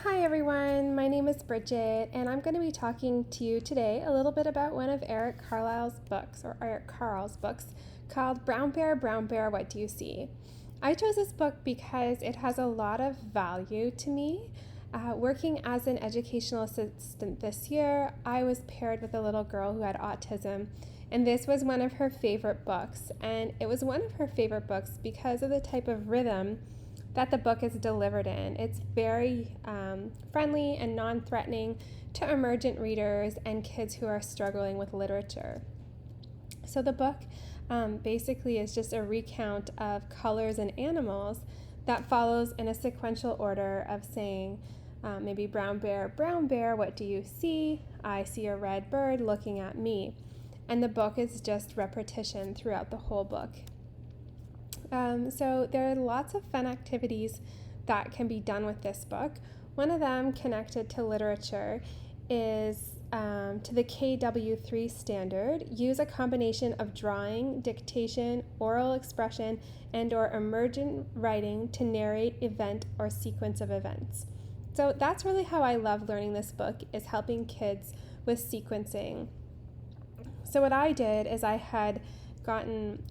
Hi everyone, my name is Bridget, and I'm going to be talking to you today a little bit about one of Eric Carle's books, or Eric Carle's books, called Brown Bear, What Do You See? I chose this book because it has a lot of value to me. Working as an educational assistant this year, I was paired with a little girl who had autism, and this was one of her favorite books. And it was one of her favorite books because of the type of rhythm that the book is delivered in. It's very friendly and non threatening to emergent readers and kids who are struggling with literature. So the book basically is just a recount of colors and animals that follows in a sequential order of saying, maybe brown bear, what do you see? I see a red bird looking at me. And the book is just repetition throughout the whole book. So there are lots of fun activities that can be done with this book. One of them, connected to literature, is to the KW3 standard. Use a combination of drawing, dictation, oral expression, and/or emergent writing to narrate event or sequence of events. So that's really how I love learning this book, is helping kids with sequencing. So what I did is I had gotten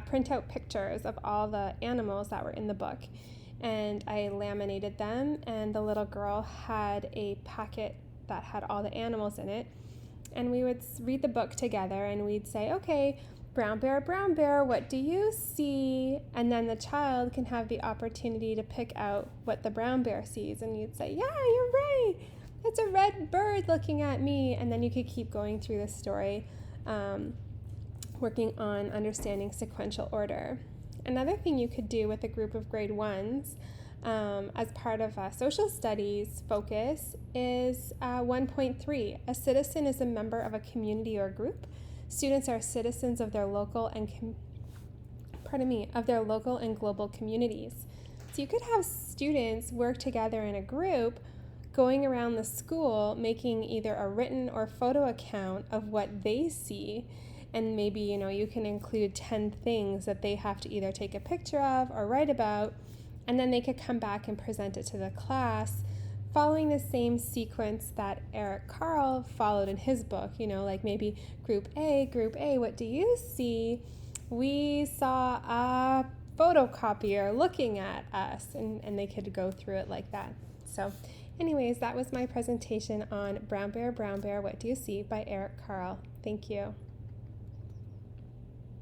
print out pictures of all the animals that were in the book, and I laminated them, and the little girl had a packet that had all the animals in it, and we would read the book together, and we'd say, okay, brown bear, what do you see? And then the child can have the opportunity to pick out what the brown bear sees, and you'd say, yeah, you're right, it's a red bird looking at me. And then you could keep going through the story, working on understanding sequential order. Another thing you could do with a group of grade ones, as part of a social studies focus, is 1.3. A citizen is a member of a community or group. Students are citizens of their local and global communities. So you could have students work together in a group, going around the school, making either a written or photo account of what they see. And maybe, you can include 10 things that they have to either take a picture of or write about, and then they could come back and present it to the class, following the same sequence that Eric Carle followed in his book. Like maybe group A, what do you see? We saw a photocopier looking at us, and they could go through it like that. So anyways, that was my presentation on Brown Bear, What Do You See by Eric Carle. Thank you.